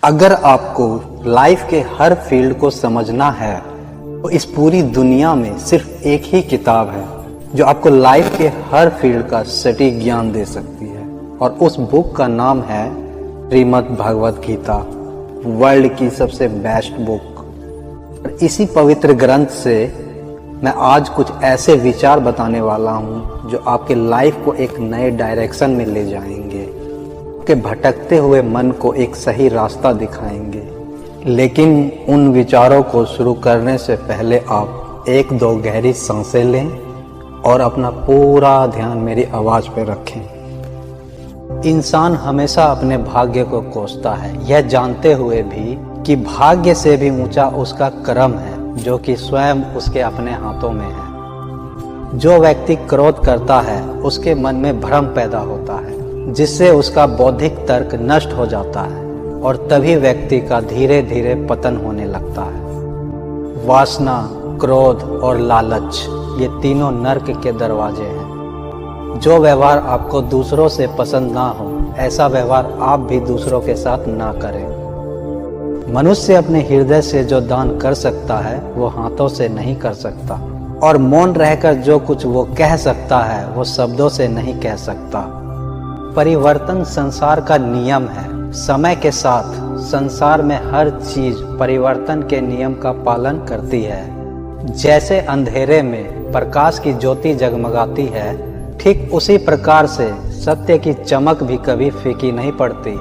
अगर आपको लाइफ के हर फील्ड को समझना है तो इस पूरी दुनिया में सिर्फ एक ही किताब है जो आपको लाइफ के हर फील्ड का सटीक ज्ञान दे सकती है, और उस बुक का नाम है श्रीमद् भगवत गीता, वर्ल्ड की सबसे बेस्ट बुक। और इसी पवित्र ग्रंथ से मैं आज कुछ ऐसे विचार बताने वाला हूँ जो आपके लाइफ को एक नए डायरेक्शन में ले जाएंगे, के भटकते हुए मन को एक सही रास्ता दिखाएंगे। लेकिन उन विचारों को शुरू करने से पहले आप एक दो गहरी सांसें लें और अपना पूरा ध्यान मेरी आवाज पर रखें। इंसान हमेशा अपने भाग्य को कोसता है, यह जानते हुए भी कि भाग्य से भी ऊंचा उसका कर्म है जो कि स्वयं उसके अपने हाथों में है। जो व्यक्ति क्रोध करता है उसके मन में भ्रम पैदा होता है जिससे उसका बौद्धिक तर्क नष्ट हो जाता है और तभी व्यक्ति का धीरे धीरे पतन होने लगता है। वासना, क्रोध और लालच ये तीनों नर्क के दरवाजे हैं। जो व्यवहार आपको दूसरों से पसंद ना हो, ऐसा व्यवहार आप भी दूसरों के साथ ना करें। मनुष्य अपने हृदय से जो दान कर सकता है वो हाथों से नहीं कर सकता, और मौन रहकर जो कुछ वो कह सकता है वो शब्दों से नहीं कह सकता। परिवर्तन संसार का नियम है। समय के साथ संसार में हर चीज परिवर्तन के नियम का पालन करती है। जैसे अंधेरे में प्रकाश की ज्योति जगमगाती है, ठीक उसी प्रकार से सत्य की चमक भी कभी फीकी नहीं पड़ती।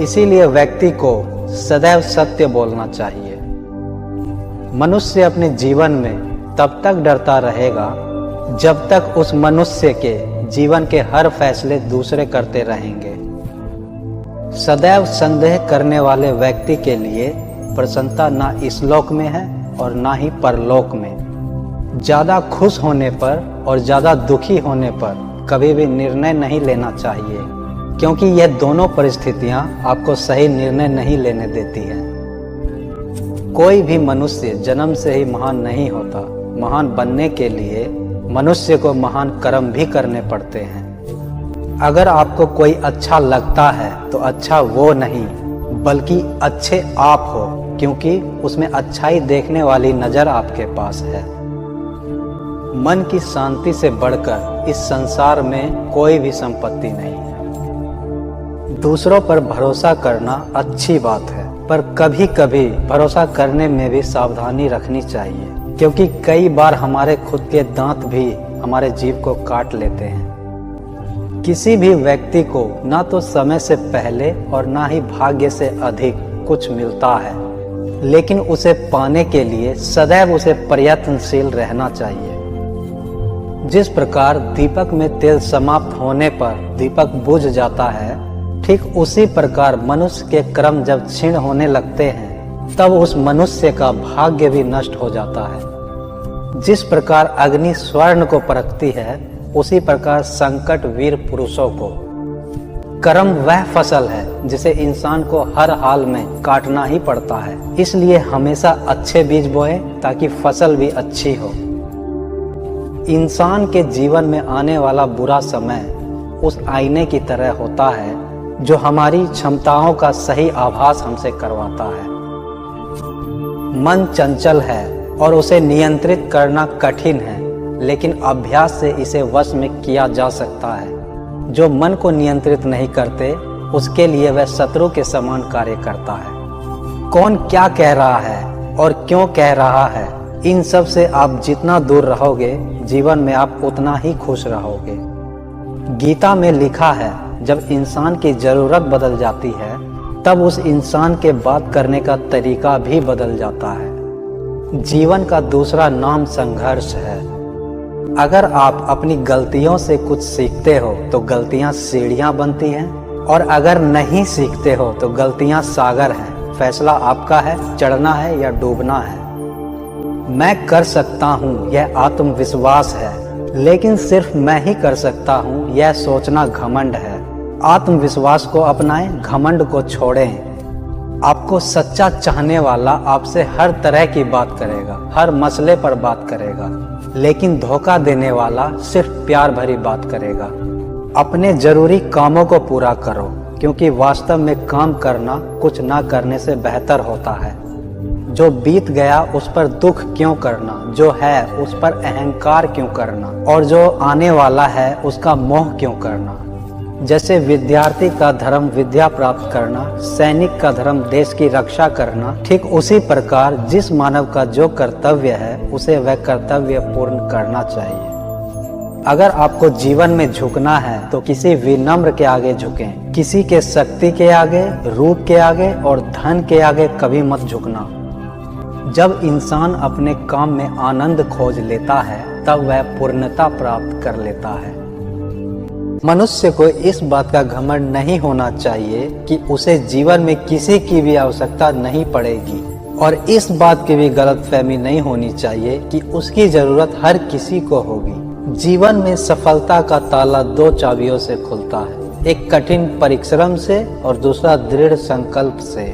इसीलिए व्यक्ति को सदैव सत्य बोलना चाहिए। मनुष्य अपने जीवन में तब तक डरता रहेगा जब तक उस मनुष्य के जीवन के हर फैसले दूसरे करते रहेंगे। सदैव संदेह करने वाले व्यक्ति के लिए प्रसन्नता ना इस लोक में है और ना ही परलोक में। ज्यादा खुश होने पर और ज्यादा दुखी होने पर कभी भी निर्णय नहीं लेना चाहिए, क्योंकि यह दोनों परिस्थितियां आपको सही निर्णय नहीं लेने देती हैं। कोई भी मनुष्य जन्म से ही महान नहीं होता। महान बनने के लिए मनुष्य को महान कर्म भी करने पड़ते हैं। अगर आपको कोई अच्छा लगता है तो अच्छा वो नहीं बल्कि अच्छे आप हो, क्योंकि उसमें अच्छाई देखने वाली नजर आपके पास है। मन की शांति से बढ़कर इस संसार में कोई भी संपत्ति नहीं है। दूसरों पर भरोसा करना अच्छी बात है, पर कभी कभी भरोसा करने में भी सावधानी रखनी चाहिए, क्योंकि कई बार हमारे खुद के दांत भी हमारे जीभ को काट लेते हैं। किसी भी व्यक्ति को ना तो समय से पहले और ना ही भाग्य से अधिक कुछ मिलता है, लेकिन उसे पाने के लिए सदैव उसे प्रयत्नशील रहना चाहिए। जिस प्रकार दीपक में तेल समाप्त होने पर दीपक बुझ जाता है, ठीक उसी प्रकार मनुष्य के कर्म जब क्षीण होने लगते हैं तब उस मनुष्य का भाग्य भी नष्ट हो जाता है। जिस प्रकार अग्नि स्वर्ण को परखती है, उसी प्रकार संकट वीर पुरुषों को। कर्म वह फसल है जिसे इंसान को हर हाल में काटना ही पड़ता है। इसलिए हमेशा अच्छे बीज बोए ताकि फसल भी अच्छी हो। इंसान के जीवन में आने वाला बुरा समय उस आईने की तरह होता है जो हमारी क्षमताओं का सही आभास हमसे करवाता है। मन चंचल है और उसे नियंत्रित करना कठिन है, लेकिन अभ्यास से इसे वश में किया जा सकता है। जो मन को नियंत्रित नहीं करते उसके लिए वह शत्रु के समान कार्य करता है। कौन क्या कह रहा है और क्यों कह रहा है, इन सब से आप जितना दूर रहोगे जीवन में आप उतना ही खुश रहोगे। गीता में लिखा है, जब इंसान की जरूरत बदल जाती है तब उस इंसान के बात करने का तरीका भी बदल जाता है। जीवन का दूसरा नाम संघर्ष है। अगर आप अपनी गलतियों से कुछ सीखते हो तो गलतियां सीढ़ियां बनती हैं, और अगर नहीं सीखते हो तो गलतियां सागर हैं। फैसला आपका है, चढ़ना है या डूबना है। मैं कर सकता हूँ यह आत्मविश्वास है, लेकिन सिर्फ मैं ही कर सकता हूँ यह सोचना घमंड है। आत्मविश्वास को अपनाएं, घमंड को छोड़ें। आपको सच्चा चाहने वाला आपसे हर तरह की बात करेगा, हर मसले पर बात करेगा, लेकिन धोखा देने वाला सिर्फ प्यार भरी बात करेगा। अपने जरूरी कामों को पूरा करो, क्योंकि वास्तव में काम करना कुछ ना करने से बेहतर होता है। जो बीत गया उस पर दुख क्यों करना, जो है उस पर अहंकार क्यों करना, और जो आने वाला है उसका मोह क्यों करना। जैसे विद्यार्थी का धर्म विद्या प्राप्त करना, सैनिक का धर्म देश की रक्षा करना, ठीक उसी प्रकार जिस मानव का जो कर्तव्य है उसे वह कर्तव्य पूर्ण करना चाहिए। अगर आपको जीवन में झुकना है तो किसी विनम्र के आगे झुकें, किसी के शक्ति के आगे, रूप के आगे और धन के आगे कभी मत झुकना। जब इंसान अपने काम में आनंद खोज लेता है तब वह पूर्णता प्राप्त कर लेता है। मनुष्य को इस बात का घमंड नहीं होना चाहिए कि उसे जीवन में किसी की भी आवश्यकता नहीं पड़ेगी, और इस बात की भी गलतफहमी नहीं होनी चाहिए कि उसकी जरूरत हर किसी को होगी। जीवन में सफलता का ताला दो चाबियों से खुलता है, एक कठिन परिश्रम से और दूसरा दृढ़ संकल्प से।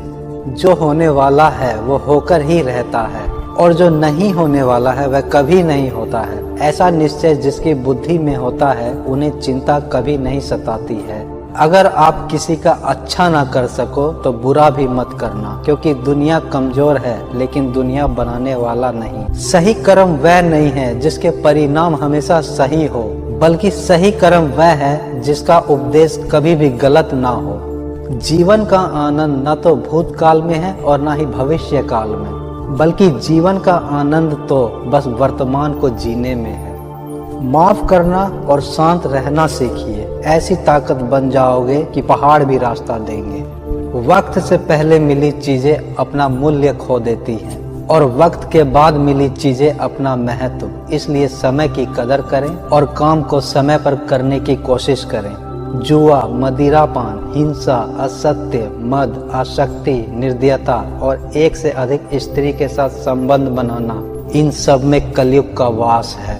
जो होने वाला है वो होकर ही रहता है, और जो नहीं होने वाला है वह कभी नहीं होता है। ऐसा निश्चय जिसकी बुद्धि में होता है उन्हें चिंता कभी नहीं सताती है। अगर आप किसी का अच्छा ना कर सको तो बुरा भी मत करना, क्योंकि दुनिया कमजोर है लेकिन दुनिया बनाने वाला नहीं। सही कर्म वह नहीं है जिसके परिणाम हमेशा सही हो, बल्कि सही कर्म वह है जिसका उपदेश कभी भी गलत ना हो। जीवन का आनंद न तो भूतकाल में है और न ही भविष्य काल में, बल्कि जीवन का आनंद तो बस वर्तमान को जीने में है। माफ करना और शांत रहना सीखिए, ऐसी ताकत बन जाओगे कि पहाड़ भी रास्ता देंगे। वक्त से पहले मिली चीजें अपना मूल्य खो देती हैं और वक्त के बाद मिली चीजें अपना महत्व। इसलिए समय की कदर करें और काम को समय पर करने की कोशिश करें। जुआ, मदिरापान, हिंसा, असत्य, मद, आसक्ति, निर्दयता और एक से अधिक स्त्री के साथ संबंध बनाना, इन सब में कलयुग का वास है।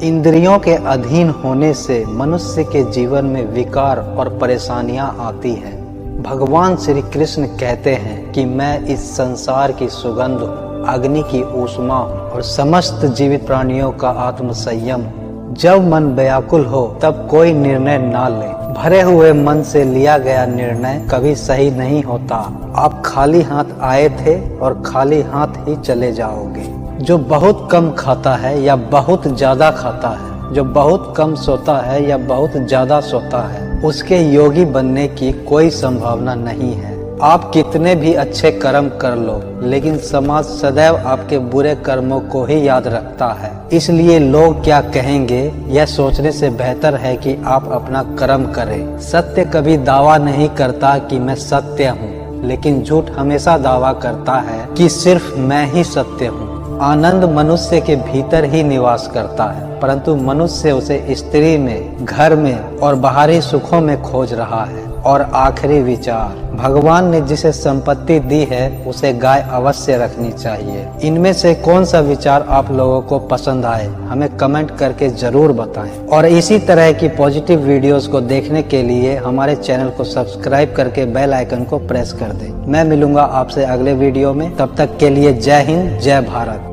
इंद्रियों के अधीन होने से मनुष्य के जीवन में विकार और परेशानियां आती हैं। भगवान श्री कृष्ण कहते हैं कि मैं इस संसार की सुगंध हूँ, अग्नि की ऊष्मा हूँ और समस्त जीवित प्राणियों का आत्म संयम हूँ। जब मन व्याकुल हो तब कोई निर्णय ना ले। भरे हुए मन से लिया गया निर्णय कभी सही नहीं होता। आप खाली हाथ आए थे और खाली हाथ ही चले जाओगे। जो बहुत कम खाता है या बहुत ज्यादा खाता है, जो बहुत कम सोता है या बहुत ज्यादा सोता है, उसके योगी बनने की कोई संभावना नहीं है। आप कितने भी अच्छे कर्म कर लो, लेकिन समाज सदैव आपके बुरे कर्मों को ही याद रखता है। इसलिए लोग क्या कहेंगे यह सोचने से बेहतर है कि आप अपना कर्म करें। सत्य कभी दावा नहीं करता कि मैं सत्य हूँ, लेकिन झूठ हमेशा दावा करता है कि सिर्फ मैं ही सत्य हूँ। आनंद मनुष्य के भीतर ही निवास करता है, परंतु मनुष्य उसे स्त्री में, घर में और बाहरी सुखों में खोज रहा है। और आखिरी विचार, भगवान ने जिसे संपत्ति दी है उसे गाय अवश्य रखनी चाहिए। इनमें से कौन सा विचार आप लोगों को पसंद आए हमें कमेंट करके जरूर बताएं। और इसी तरह की पॉजिटिव वीडियोस को देखने के लिए हमारे चैनल को सब्सक्राइब करके बेल आइकन को प्रेस कर दें। मैं मिलूंगा आपसे अगले वीडियो में, तब तक के लिए जय हिंद, जय भारत।